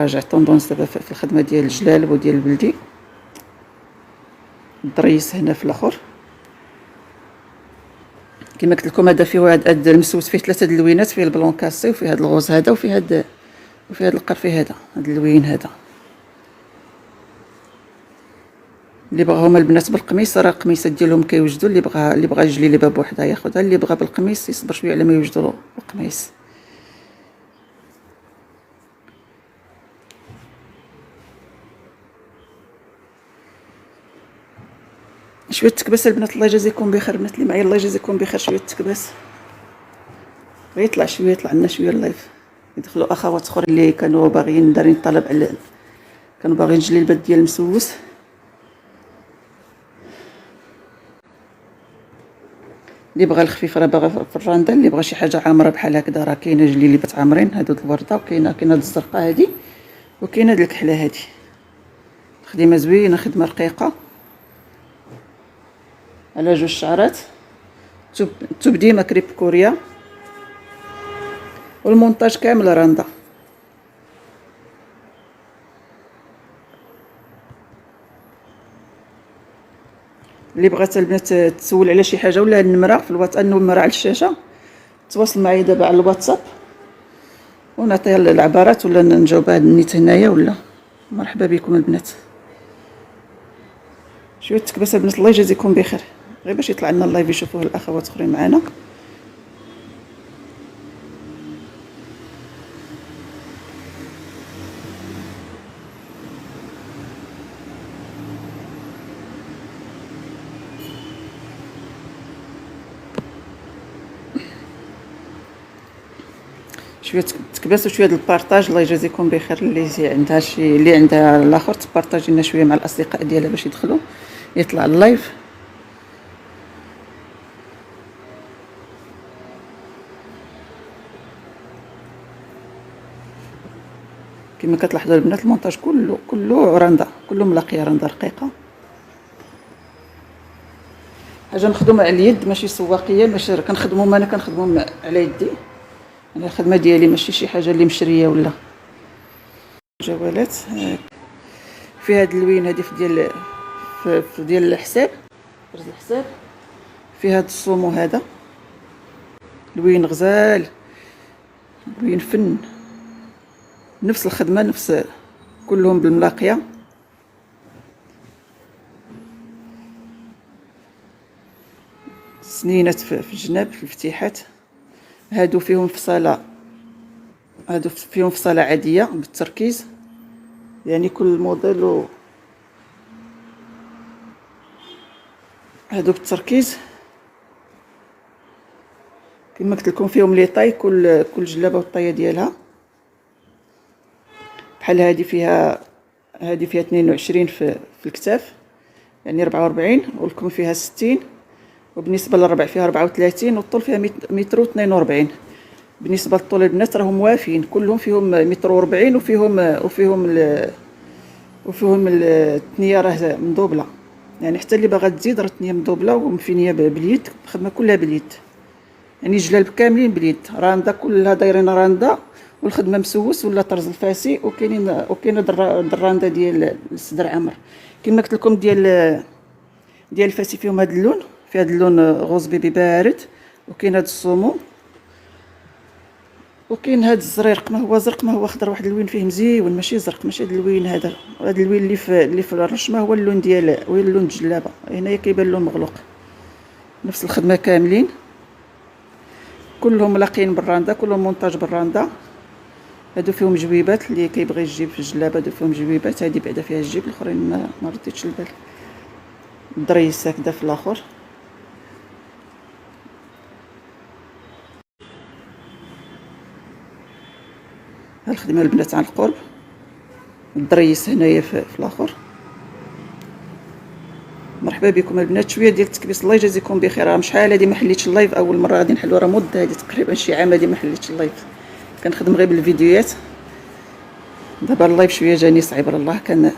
راجع طوندونس دابا في الخدمه ديال الجلال وديال البلدي. الضريس هنا في الاخر كما قلت لكم. هذا فيه هاد المسوس فيه 3 اللوينات، فيه البلون كاسي وفيه هاد الغوز هذا وفيه هاد القرفي هذا، هاد اللوين هذا. اللي بغاهم البنات بالقميص راه القميصات ديالهم كيوجدوا، اللي بغى الجليبه بوحدها ياخذها، اللي بغى بالقميص يصبر شويه على ما يوجدوا القميص. شويه تكباس البنات، الله يجازيكم بخير. البنات اللي معايا الله يجازيكم بخير، شويه تكباس غيطلع شويه، يطلع لنا شويه اللايف. يدخلوا اخوات اخرين اللي كانوا باغيين دارين طلب على، كانوا باغيين جليبات ديال المسوس. اللي بغى الخفيف راه باغا في الراندا، اللي بغى شي حاجه عامره بحال هكذا راه كاينه جليبات عامرين. هادو الورده، وكاينه هاد الزرقاء هادي، وكاينه هاد الكحله هادي. خدمه زوينه، خدمه رقيقه على 2 شعرات. الثوب ديما كريب كوريا، والمونتاج كامل راندا. اللي بغات البنات تسول على شي حاجه ولا النمره في الواتساب، النمره على الشاشه، تواصل معايا دابا على الواتساب ونعطيها العبارات ولا نجاوبها النيت هنايا. ولا مرحبا بكم البنات. شويه تكبس البنات، الله يجازيكم بخير، غير باش يطلع لنا اللايف يشوفوه الاخوات اخرين معنا. شويه تكباس وشويه د البارطاج، الله يجازيكم بخير. اللي عندها شي، اللي عندها الاخر تبارطاجي لنا شويه مع الاصدقاء ديالها باش يدخلوا يطلع اللايف. كما كتلاحظوا البنات المونتاج كله رنده، كله ملاقيه رنده رقيقه، حاجه مخدومه على اليد ماشي سواقيه. ماشي كنخدموا، انا كنخدموا على يدي، انا الخدمه ديالي ماشي شي حاجه اللي مشريه ولا جوالات. في هاد اللوين هادي في ديال الحساب، فرز الحساب. في هاد الصومو هذا لوين غزال، لوين فن، نفس الخدمه، نفس كلهم بالملاقيه. سنينات في الجناب، في الفتيحات. هادو فيهم فصاله، هادو فيهم فصاله عاديه بالتركيز، يعني كل موديل هادو بالتركيز. كما قلت لكم فيهم لي طاي، كل جلابه والطايه ديالها. بحال هادي فيها 22 في الكتاف، يعني 44، والكم فيها 60، وبالنسبه للربع فيها 34، والطول فيها 1 متر و42. بالنسبه للطول البنات راهم وافين، كلهم فيهم 1 متر و40، وفيهم الثنيه راه مدوبله، يعني حتى اللي باغا تزيد راه الثنيه مدوبله ومفينيه باليد، الخدمه كلها باليد، يعني جلال كاملين باليد. راندا كلها دايرين راندا، والخدمه مسوس ولا طرز الفاسي. وكاينه الراندا ديال الصدر عامر كما قلت لكم. ديال الفاسي فيهم هذا اللون، في هذا اللون غوز بيبي بارد، وكاين هذا الصومو، وكاين هذا الزريرق، ما هو زرق ما هو خضر، واحد اللوين فيه مزيون، ماشي زرق، ماشي هذا اللوين هذا. هذا اللوين اللي في الرشمه هو اللون ديال، هو اللون الجلابه. هنايا كيبان اللون مغلوق. نفس الخدمه كاملين، كلهم لاقين بالراندا، كلهم مونتاج بالراندا. هادو فيهم جويبات، اللي كيبغي يجيب في الجلابه هادو فيهم جويبات. هادي بعدا فيها الجيب، الاخرين ما رديتش البال. الدريس هكذا في الاخر. ها الخدمه البنات عن القرب. الدريس هنايا في الاخر. مرحبا بكم البنات. شويه ديال التكبيس، الله يجازيكم بخير. راه شحال هادي ما حليتش اللايف، اول مره غادي نحلو، راه مده هادي تقريبا شي عام هادي ما حليتش اللايف، كنخدم غير بالفيديوهات. دابا اللايف شويه جاني صعيب الله. كان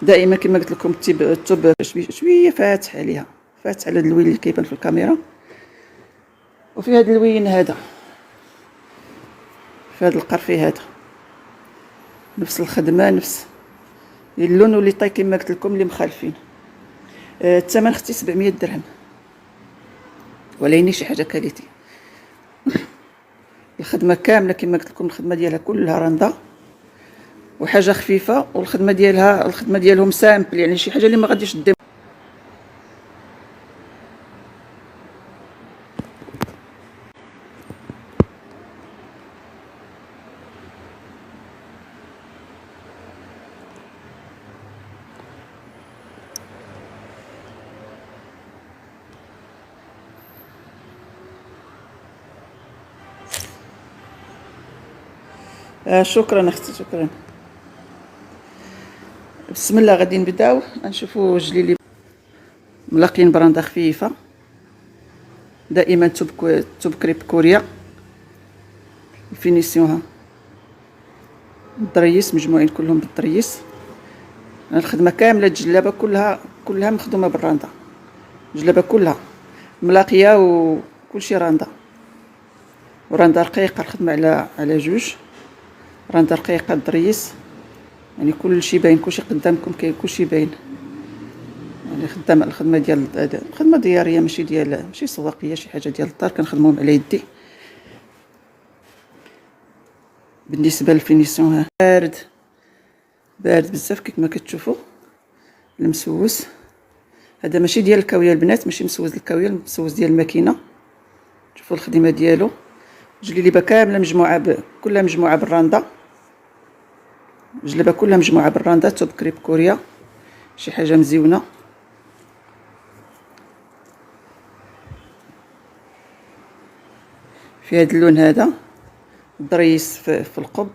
دائما كما قلت لكم الثوب شويه فاتح عليها، فاتح على اللوين اللي كيبان في الكاميرا. وفي هذا اللوين هذا، في هذا القرفي هذا نفس الخدمه، نفس اللون واللي طاي كما قلت لكم اللي مخالفين. الثمن اختي 700 درهم، وليني شي حاجه كاليتي. الخدمه كامله كما قلت لكم، الخدمه ديالها كلها رنده وحاجه خفيفه، والخدمه ديالهم سامبل، يعني شي حاجه اللي ما غاديش دير. شكرا اختي، شكرا. بسم الله غادي نبداو نشوفوا جليلي ملاقين براندا خفيفه، دائما توب كريب كوريا. الفينيسيون بالضريس، مجموعين كلهم بالضريس. الخدمه كامله الجلابه كلها مخدومه بالراندا، الجلابه كلها ملاقيه وكلشي راندا، وراندا رقيقه. الخدمه على جوج راندا رقيقه الضريس، يعني كلشي باين، كلشي قدامكم كاين، كلشي باين. يعني الخدمه ديال الخدمه دياريه، ماشي سواقيه، شي حاجه ديال الدار كنخدموهم على يدي. بالنسبه للفينيسيون بارد بزاف كما كتشوفوا. المسوس هذا ماشي ديال الكاويه البنات، ماشي مسوس الكاويه، مسوس ديال الماكينه. شوفوا الخدمه ديالو، جليبه كامله كلها مجموعه بالراندا، الجلبه كلها مجموعه بالراندا. توب كريب كوريا، شي حاجه مزيونه. في هذا اللون هذا الضريس في القب.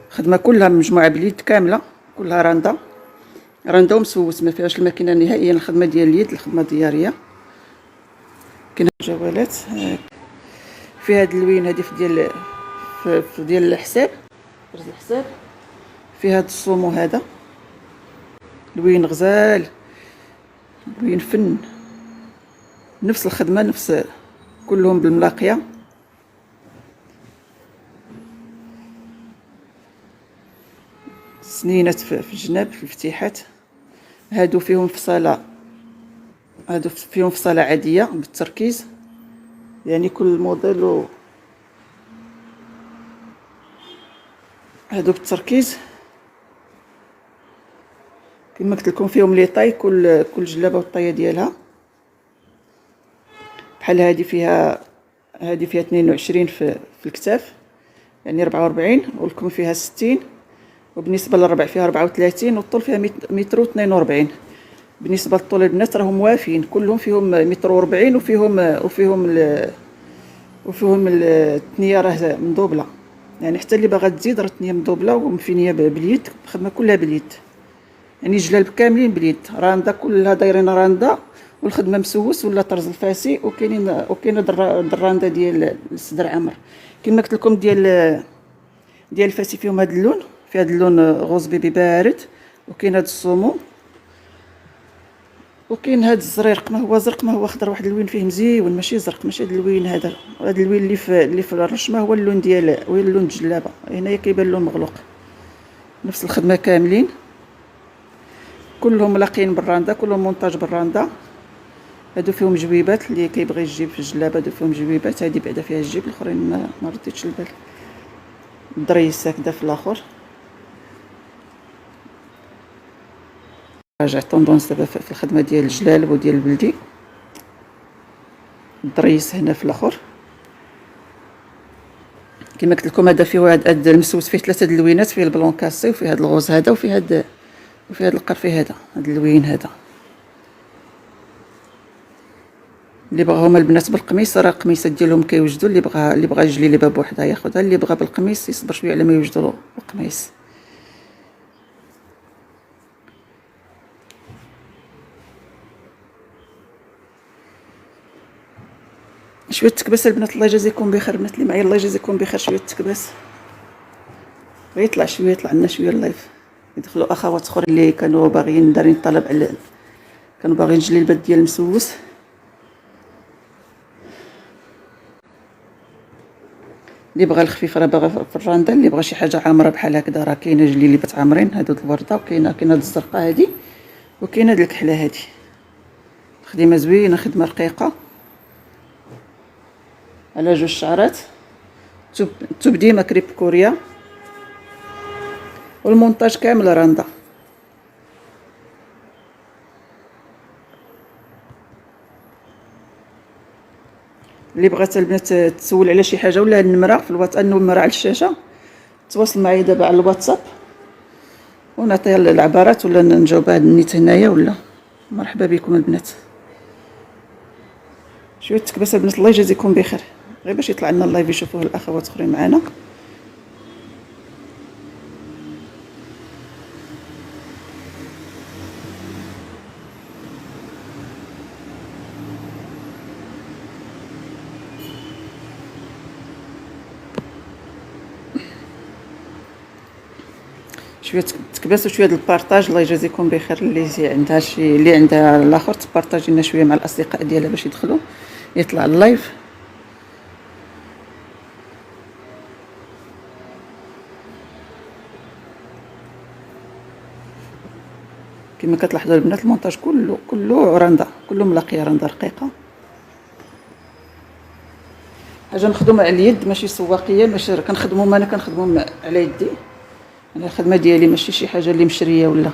خدمه كلها مجموعه باليد كامله، كلها راندا ومسوس، ما فيهاش الماكينه نهائيا. الخدمه ديال اليد، الخدمه دياريه. كاين جوالات في هذا اللوين هذه ديال الحساب، رز الحساب. في هذا الصومو هذا لوين غزال، لوين فن، نفس الخدمه، كلهم بالملاقيه. سنينات في الجناب، في الفتيحات. هادو فيهم فصاله عاديه بالتركيز، يعني كل موديل هادو بالتركيز كما قلت لكم. فيهم لي طاي، كل جلابه والطايه ديالها. بحال هذه فيها 22 في الكتاف، يعني 44، والكم فيها 60، وبالنسبه للربع فيها 34، والطول فيها 1 متر و42. بالنسبه للطول البنات راهم وافين، كلهم فيهم 1 متر و40، وفيهم الثنيه راه مدوبله، يعني حتى اللي باغا تزيد راه الثنيه مدوبله ومفينيه باليد، الخدمه كلها باليد، يعني جلال كاملين باليد. راندا كلها دايرين راندا، والخدمه مسوس ولا طرز الفاسي. وكاين الراندا ديال الصدر عمر كما قلت لكم، ديال الفاسي فيهم هذا اللون، في هذا اللون غوز بيبي بارد. وكاين هذا الصومو، وكاين هذا الزريرق، ما هو زرق ما هو خضر، واحد اللوين فيه مزيون، ماشي زرق، ماشي هذا اللوين هذا اللوين اللي في الرشمه هو اللون ديال اللون الجلابه. هنايا كيبان اللون مغلوق. نفس الخدمه كاملين، كلهم ملاقين بالراندا، كلهم مونتاج بالراندا. هادو فيهم جويبات، اللي كيبغي يجيب في الجلابه هادو فيهم جويبات. هادي بعدا فيها الجيب، الاخرين ما رديتش البال. الضريس هكذا في الاخر. راجع طوندونس دابا في الخدمه ديال الجلال وديال البلدي. الضريس هنا في الاخر كما قلت لكم. هذا فيه هذا المسوس فيه 3 اللوينات، فيه البلون كاسي، وفيه هذا الغوز هذا، وفيه هذا القرفي هذا اللوين هذا. اللي بغاهم البنات بالقميص راه القميصات ديالهم كيوجدوا، اللي بغى الجليبه بوحدها ياخذها، اللي بغى بالقميص يصبر شويه على ما يوجدوا له القميص. شويه تكباس البنات، الله يجازيكم بخير. البنات اللي معايا الله يجازيكم بخير، شويه تكباس يطلع لنا شويه اللايف. يدخلوا اخوات اخرين اللي كانوا باغيين دارين طلب على، كانوا باغيين جليبات ديال المسوس. اللي بغى الخفيف راه باغا في الراندا، اللي بغى شي حاجه عامره بحال هكذا راه كاينه جلي اللي بتعمرين هادو الورده، وكاينه هاد الزرقاء هادي، وكاينه هاد الكحله هادي. خدمه زوينه، خدمه رقيقه على جوج شعرات. التوب ديما كريب كوريا، والمونتاج كامل راندا. اللي بغات البنات تسول على شي حاجه ولا النمره في الواتساب، النمره على الشاشه، تواصل معايا دابا على الواتساب ونعطيها العبارات ولا نجاوب هاد النيت هنايا. ولا مرحبا بكم البنات. شويه تكبس البنات، الله يجازيكم بخير، غير باش يطلع لنا اللايف يشوفوه الاخوات اخرين معنا. شويه تكباس وشويه د البارطاج، الله يجازيكم بخير. اللي عندها شي، اللي عندها الاخر تبارطاجي لنا شويه مع الاصدقاء ديالها باش يدخلوا يطلع اللايف. كما كتلاحظوا البنات المونتاج كله رنده، كله ملاقيه رنده رقيقه، حاجه مخدومه على اليد ماشي سواقيه، ماشي كنخدموا ما انا كنخدموا على يدي. انا الخدمه ديالي ماشي شي حاجه اللي مشريه ولا